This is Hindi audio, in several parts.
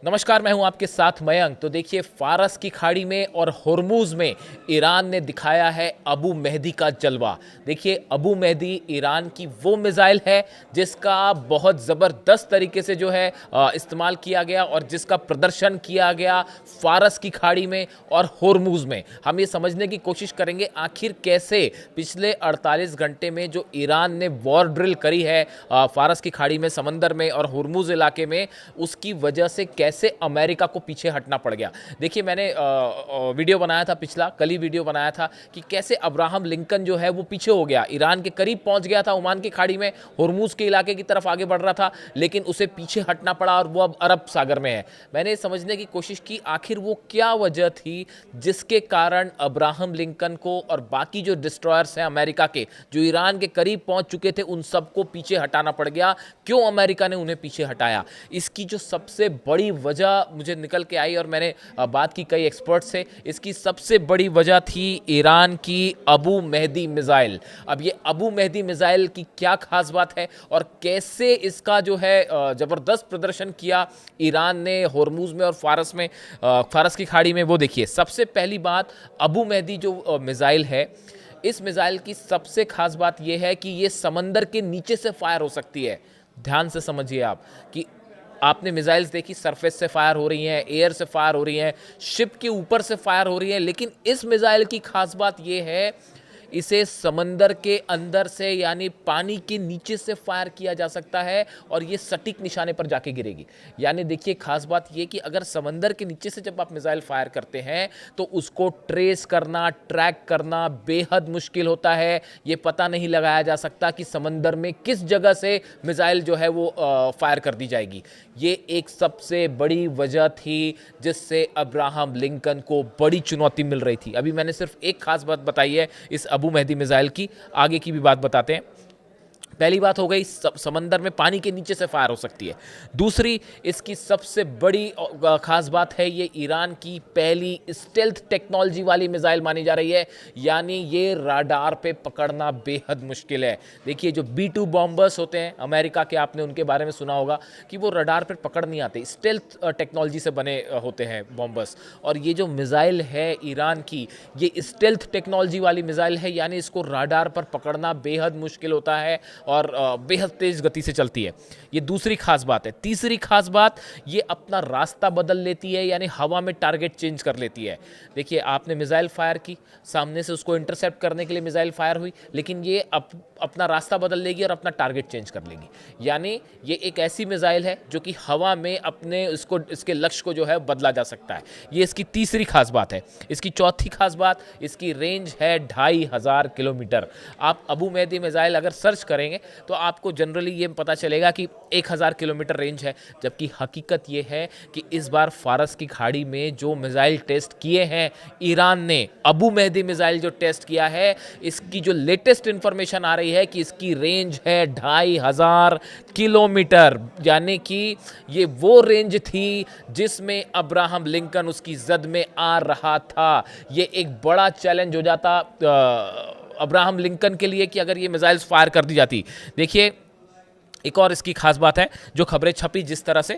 नमस्कार, मैं हूं आपके साथ मयंक। तो देखिए, फारस की खाड़ी में और हुर्मुज़ में ईरान ने दिखाया है अबू मेहदी का जलवा। देखिए, अबू मेहदी ईरान की वो मिसाइल है जिसका बहुत ज़बरदस्त तरीके से जो है इस्तेमाल किया गया और जिसका प्रदर्शन किया गया फारस की खाड़ी में और हुर्मुज़ में। हम ये समझने की कोशिश करेंगे आखिर कैसे पिछले 48 घंटे में जो ईरान ने वॉर ड्रिल करी है फारस की खाड़ी में, समंदर में और हुर्मुज़ इलाके में, उसकी वजह से कैसे अमेरिका को पीछे हटना पड़ गया। देखिए, मैंने वीडियो बनाया था, पिछला कल ही वीडियो बनाया था कि कैसे अब्राहम लिंकन जो है वो पीछे हो गया, ईरान के करीब पहुंच गया था, ओमान की खाड़ी में हुर्मुज़ के इलाके की तरफ आगे बढ़ रहा था, लेकिन उसे पीछे हटना पड़ा और वो अब अरब सागर में है। मैंने समझने की कोशिश की आखिर वो क्या वजह थी जिसके कारण अब्राहम लिंकन को और बाकी जो डिस्ट्रॉयर्स हैं अमेरिका के जो ईरान के करीब पहुंच चुके थे उन सबको पीछे हटाना पड़ गया। क्यों अमेरिका ने उन्हें पीछे हटाया? इसकी जो सबसे बड़ी वजह मुझे निकल के आई और मैंने बात की कई एक्सपर्ट से, इसकी सबसे बड़ी वजह थी ईरान की अबू मेहदी मिसाइल। अब ये अबू मेहदी मिसाइल की क्या खास बात है और कैसे इसका जो है ज़बरदस्त प्रदर्शन किया ईरान ने हुर्मुज़ में और फारस में, फारस की खाड़ी में, वो देखिए। सबसे पहली बात, अबू मेहदी जो मिसाइल है, इस मिसाइल की सबसे खास बात यह है कि ये समंदर के नीचे से फायर हो सकती है। ध्यान से समझिए आप कि आपने मिसाइल्स देखी, सरफेस से फायर हो रही हैं, एयर से फायर हो रही हैं, शिप के ऊपर से फायर हो रही हैं, लेकिन इस मिसाइल की खास बात यह है इसे समंदर के अंदर से यानी पानी के नीचे से फायर किया जा सकता है और ये सटीक निशाने पर जाके गिरेगी। यानी देखिए, खास बात ये कि अगर समंदर के नीचे से जब आप मिसाइल फायर करते हैं तो उसको ट्रेस करना, ट्रैक करना बेहद मुश्किल होता है। ये पता नहीं लगाया जा सकता कि समंदर में किस जगह से मिसाइल जो है वो फायर कर दी जाएगी। ये एक सबसे बड़ी वजह थी जिससे अब्राहम लिंकन को बड़ी चुनौती मिल रही थी। अभी मैंने सिर्फ एक खास बात बताई है इस अबू मेहदी मिसाइल की, आगे की भी बात बताते हैं। पहली बात हो गई, समंदर में पानी के नीचे से फायर हो सकती है। दूसरी, इसकी सबसे बड़ी खास बात है ये ईरान की पहली स्टेल्थ टेक्नोलॉजी वाली मिसाइल मानी जा रही है, यानी ये राडार पे पकड़ना बेहद मुश्किल है। देखिए, जो B-2 बॉम्बर्स होते हैं अमेरिका के, आपने उनके बारे में सुना होगा कि वो राडार पर पकड़ नहीं आते, स्टेल्थ टेक्नोलॉजी से बने होते हैं बॉम्बर्स। और ये जो मिसाइल है ईरान की, ये स्टेल्थ टेक्नोलॉजी वाली मिसाइल है, यानी इसको राडार पर पकड़ना बेहद मुश्किल होता है और बेहद तेज गति से चलती है। ये दूसरी खास बात है। तीसरी खास बात, ये अपना रास्ता बदल लेती है, यानी हवा में टारगेट चेंज कर लेती है। देखिए, आपने मिसाइल फायर की, सामने से उसको इंटरसेप्ट करने के लिए मिसाइल फायर हुई, लेकिन ये अपना रास्ता बदल लेगी और अपना टारगेट चेंज कर लेगी। यानी ये एक ऐसी मिसाइल है जो कि हवा में अपने इसके लक्ष्य को जो है बदला जा सकता है। ये इसकी तीसरी खास बात है। इसकी चौथी खास बात, इसकी रेंज है 2500 किलोमीटर। आप अबू मेहदी मिसाइल अगर सर्च करेंगे तो आपको जनरली ये पता चलेगा कि 1000 किलोमीटर रेंज है, जबकि हकीकत ये है कि इस बार फारस की खाड़ी में जो मिसाइल टेस्ट किए हैं ईरान ने, अबू मेहदी मिसाइल जो टेस्ट किया है, इसकी जो लेटेस्ट इंफॉर्मेशन आ रही है कि इसकी रेंज है 2500 किलोमीटर। यानी कि ये वो रेंज थी जिसमें अब्राहम लिंकन उसकी जद में आ रहा था। ये एक बड़ा चैलेंज हो जाता अब्राहम लिंकन के लिए कि अगर ये मिसाइल्स फायर कर दी जाती। देखिए, एक और इसकी खास बात है जो खबरें छपी जिस तरह से,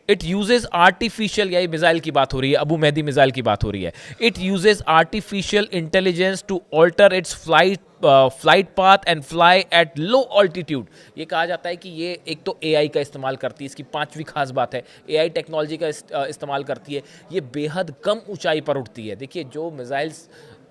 इट यूजेस आर्टिफिशियल, यही मिसाइल की बात हो रही है, अबू मेहदी मिसाइल की बात हो रही है, it uses artificial intelligence to alter its flight path and fly at low altitude. ये कहा जाता है कि ये एक तो एआई का इस्तेमाल करती है, इसकी पांचवी खास बात है, एआई टेक्नोलॉजी का इस्तेमाल करती है। ये बेहद कम ऊंचाई पर उड़ती है। देखिए, जो मिसाइल्स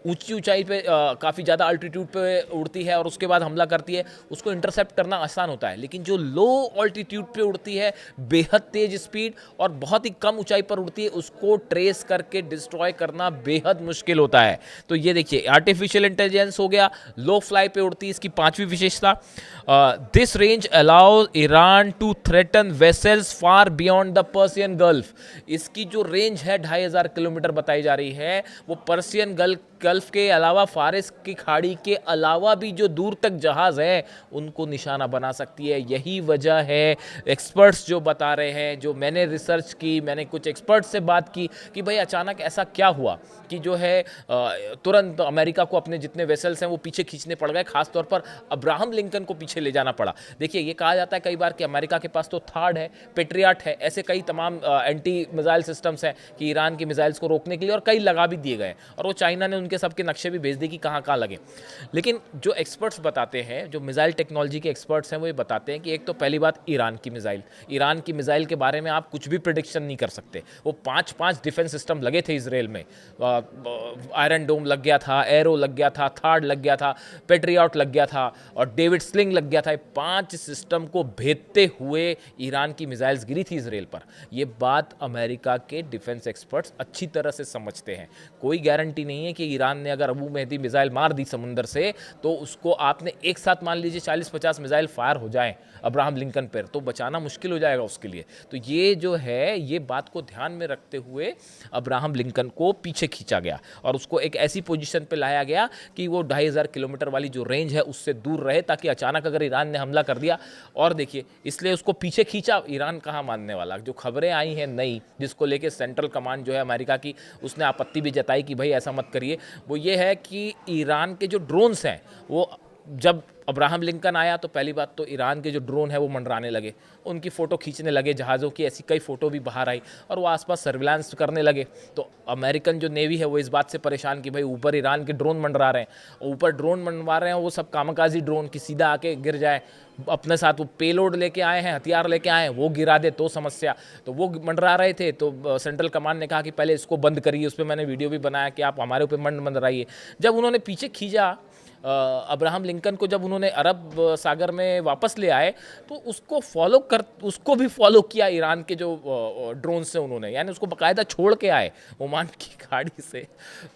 ऊंची ऊंचाई पे काफ़ी ज़्यादा अल्टीट्यूड पे उड़ती है और उसके बाद हमला करती है, उसको इंटरसेप्ट करना आसान होता है, लेकिन जो लो ऑल्टीट्यूड पे उड़ती है, बेहद तेज स्पीड और बहुत ही कम ऊंचाई पर उड़ती है, उसको ट्रेस करके डिस्ट्रॉय करना बेहद मुश्किल होता है। तो ये देखिए, आर्टिफिशियल इंटेलिजेंस हो गया, लो फ्लाई पे उड़ती है, इसकी पांचवी विशेषता। This range allows Iran to threaten vessels far beyond the Persian Gulf. इसकी जो रेंज है 2500 किलोमीटर बताई जा रही है, वो पर्सियन गल्फ गल्फ के अलावा फारिस की खाड़ी के अलावा भी जो दूर तक जहाज़ हैं उनको निशाना बना सकती है। यही वजह है, एक्सपर्ट्स जो बता रहे हैं, जो मैंने रिसर्च की, मैंने कुछ एक्सपर्ट्स से बात की कि भाई अचानक ऐसा क्या हुआ कि जो है तुरंत अमेरिका को अपने जितने वेसल्स हैं वो पीछे खींचने पड़ गए, खासतौर पर अब्राहम लिंकन को पीछे ले जाना पड़ा। देखिए, ये कहा जाता है कई बार कि अमेरिका के पास तो थार्ड है, पेट्रियाट है, ऐसे कई तमाम एंटी मिसाइल सिस्टम्स हैं कि ईरान की मिसाइल्स को रोकने के लिए, और कई लगा भी दिए गए और वो चाइना ने उनके सबके नक्शे भी भेज दिए कि कहाँ कहाँ लगे। लेकिन जो एक्सपर्ट्स बताते हैं, जो मिसाइल टेक्नोलॉजी के एक्सपर्ट्स हैं, वो ये बताते हैं कि एक तो पहली बात ईरान की मिसाइल के बारे में आप कुछ भी प्रिडिक्शन नहीं कर सकते। वो 5 डिफेंस सिस्टम लगे थे इसराइल में, आयरन डोम लग गया था, एरो लग गया था, थार्ड लग गया था, पेट्रियाट लग गया था और डेविड स्लिंग लग गया था। 5 सिस्टम को भेदते हुए ईरान की मिसाइल्स गिरी थी इसराइल पर। ये बात अमेरिका के डिफेंस एक्सपर्ट्स अच्छी तरह से समझते हैं। कोई गारंटी नहीं है कि ईरान ने अगर अबू मेहदी मिसाइल मार दी समुंदर से तो उसको आपने एक साथ मान लीजिए 40-50 मिसाइल फायर हो जाएं अब्राहम लिंकन पर, तो बचाना मुश्किल हो जाएगा उसके लिए। तो ये जो है, ये बात को ध्यान में रखते हुए अब्राहम लिंकन को पीछे खींचा गया और उसको एक ऐसी पोजीशन पे लाया गया कि वो 2500 किलोमीटर वाली जो रेंज है उससे दूर रहे, ताकि अचानक अगर ईरान ने हमला कर दिया। और देखिए, इसलिए उसको पीछे खींचा। ईरान कहाँ मानने वाला। जो खबरें आई हैं नई, जिसको लेके सेंट्रल कमांड जो है अमेरिका की, उसने आपत्ति भी जताई कि भाई ऐसा मत करिए, वो ये है कि ईरान के जो ड्रोन्स हैं, वो जब अब्राहम लिंकन आया तो पहली बात तो ईरान के जो ड्रोन है वो मंडराने लगे, उनकी फ़ोटो खींचने लगे जहाज़ों की, ऐसी कई फ़ोटो भी बाहर आई और वो आसपास सर्विलांस करने लगे। तो अमेरिकन जो नेवी है वो इस बात से परेशान कि भाई ऊपर ईरान के ड्रोन मंडरा रहे हैं, ऊपर ड्रोन मंडवा रहे हैं, वो सब कामकाजी ड्रोन की सीधा आके गिर जाए, अपने साथ वो पेलोड लेके आए हैं, हथियार लेके आए हैं, वो गिरा दे तो समस्या। तो वो मंडरा रहे थे, तो सेंट्रल कमांड ने कहा कि पहले इसको बंद करिए। उस पर मैंने वीडियो भी बनाया कि आप हमारे ऊपर मंडराइए। जब उन्होंने पीछे खींचा अब्राहम लिंकन को, जब उन्होंने अरब सागर में वापस ले आए, तो उसको भी फॉलो किया ईरान के जो ड्रोन से उन्होंने, यानी उसको बाकायदा छोड़ के आए ओमान की खाड़ी से।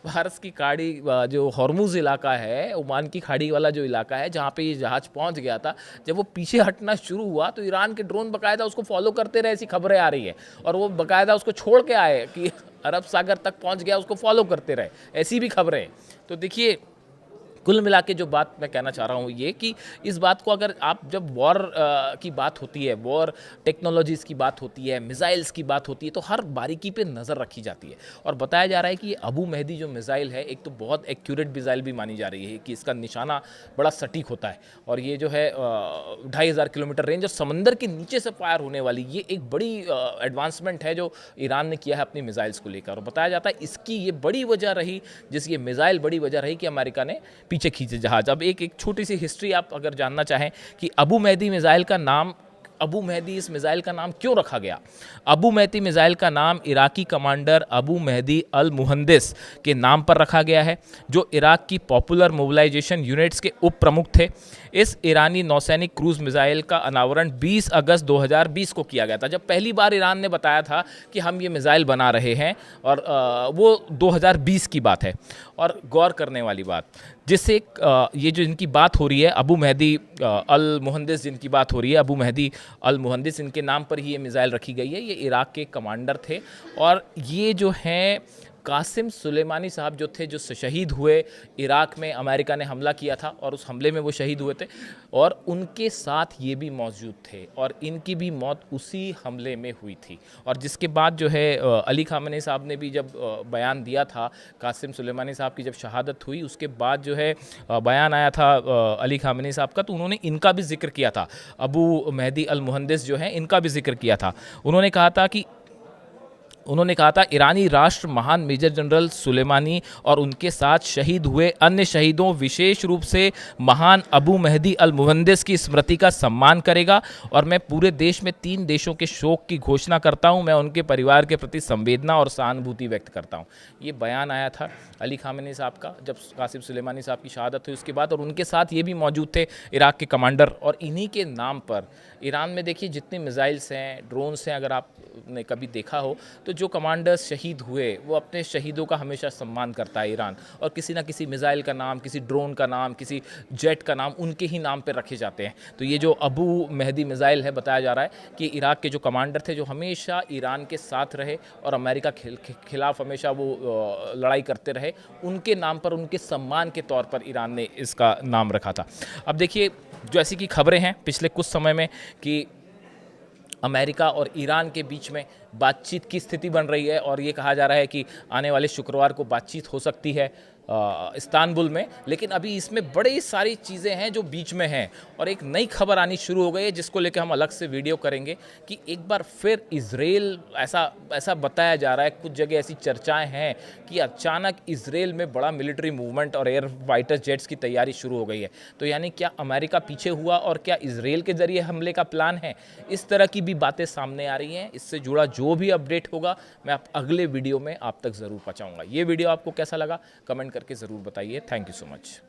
फारस की खाड़ी, जो हॉर्मुज इलाका है, ओमान की खाड़ी वाला जो इलाका है जहाँ पे ये जहाज़ पहुँच गया था, जब वो पीछे हटना शुरू हुआ तो ईरान के ड्रोन बाकायदा उसको फॉलो करते रहे, ऐसी खबरें आ रही है। और वो बाकायदा उसको छोड़ के आए कि अरब सागर तक पहुँच गया, उसको फॉलो करते रहे, ऐसी भी खबरें। तो देखिए, कुल मिला के जो बात मैं कहना चाह रहा हूँ ये कि इस बात को, अगर आप जब वॉर की बात होती है, वॉर टेक्नोलॉजीज़ की बात होती है, मिसाइल्स की बात होती है, तो हर बारीकी पे नज़र रखी जाती है। और बताया जा रहा है कि ये अबू मेहदी जो मिसाइल है, एक तो बहुत एक्यूरेट मिसाइल भी मानी जा रही है कि इसका निशाना बड़ा सटीक होता है, और ये जो है 2500 किलोमीटर रेंज और समंदर के नीचे से फायर होने वाली, ये एक बड़ी एडवांसमेंट है जो ईरान ने किया है अपनी मिसाइल्स को लेकर। और बताया जाता है इसकी ये बड़ी वजह रही, ये मिसाइल बड़ी वजह रही कि अमेरिका ने पीछे खींचे जहाज। अब एक छोटी सी हिस्ट्री आप अगर जानना चाहें कि अबू मेहदी मिसाइल का नाम, अबू मेहदी इस मिसाइल का नाम क्यों रखा गया। अबू मेहदी मिसाइल का नाम इराकी कमांडर अबू मेहदी अल मुहंदिस के नाम पर रखा गया है, जो इराक की पॉपुलर मोबिलाइजेशन यूनिट्स के उप प्रमुख थे। इस ईरानी नौसैनिक क्रूज मिसाइल का अनावरण 20 अगस्त 2020 को किया गया था, जब पहली बार ईरान ने बताया था कि हम ये मिसाइल बना रहे हैं, और वो 2020 की बात है। और गौर करने वाली बात, जिससे ये जो इनकी बात हो रही है, अबू मेहदी अल मुहंदिस जिनकी बात हो रही है, अबू मेहदी अल मुहंदिस, इनके नाम पर ही ये मिसाइल रखी गई है। ये इराक के कमांडर थे, और ये जो हैं कासिम सुलेमानी साहब जो थे, जो शहीद हुए इराक में, अमेरिका ने हमला किया था और उस हमले में वो शहीद हुए थे, और उनके साथ ये भी मौजूद थे, और इनकी भी मौत उसी हमले में हुई थी। और जिसके बाद जो है अली खामेनी साहब ने भी जब बयान दिया था, कासिम सुलेमानी साहब की जब शहादत हुई, उसके बाद जो है बयान आया था अली खामेनी साहब का, तो उन्होंने इनका भी जिक्र किया था, अबू मेहदी अल मुहंदिस जो है, इनका भी जिक्र किया था। उन्होंने कहा था ईरानी राष्ट्र महान मेजर जनरल सुलेमानी और उनके साथ शहीद हुए अन्य शहीदों, विशेष रूप से महान अबू मेहदी अल मुहंदिस की स्मृति का सम्मान करेगा, और मैं पूरे देश में 3 देशों के शोक की घोषणा करता हूं। मैं उनके परिवार के प्रति संवेदना और सहानुभूति व्यक्त करता हूं। ये बयान आया था अली खामेनी साहब का जब कासिम सुलेमानी साहब की शहादत हुई उसके बाद, और उनके साथ ये भी मौजूद थे इराक के कमांडर। और इन्हीं के नाम पर ईरान में देखिए जितने मिसाइल्स हैं, ड्रोन्स हैं, अगर आप ने कभी देखा हो तो जो कमांडर्स शहीद हुए वो अपने शहीदों का हमेशा सम्मान करता है ईरान, और किसी ना किसी मिसाइल का नाम, किसी ड्रोन का नाम, किसी जेट का नाम उनके ही नाम पर रखे जाते हैं। तो ये जो अबू मेहदी मिसाइल है, बताया जा रहा है कि इराक के जो कमांडर थे जो हमेशा ईरान के साथ रहे और अमेरिका खिलाफ हमेशा वो लड़ाई करते रहे, उनके नाम पर, उनके सम्मान के तौर पर ईरान ने इसका नाम रखा था। अब देखिए, जैसी कि खबरें हैं पिछले कुछ समय में कि अमेरिका और ईरान के बीच में बातचीत की स्थिति बन रही है, और ये कहा जा रहा है कि आने वाले शुक्रवार को बातचीत हो सकती है इस्तांबुल में। लेकिन अभी इसमें बड़ी सारी चीज़ें हैं जो बीच में हैं, और एक नई खबर आनी शुरू हो गई है जिसको लेकर हम अलग से वीडियो करेंगे कि एक बार फिर इजराइल, ऐसा बताया जा रहा है, कुछ जगह ऐसी चर्चाएं हैं कि अचानक इजराइल में बड़ा मिलिट्री मूवमेंट और एयर फाइटर जेट्स की तैयारी शुरू हो गई है। तो यानी क्या अमेरिका पीछे हुआ और क्या इजराइल के जरिए हमले का प्लान है? इस तरह की भी बातें सामने आ रही हैं। इससे जुड़ा जो भी अपडेट होगा मैं अगले वीडियो में आप तक ज़रूर पहुँचाऊँगा। ये वीडियो आपको कैसा लगा कमेंट करके ज़रूर बताइए। Thank you so much.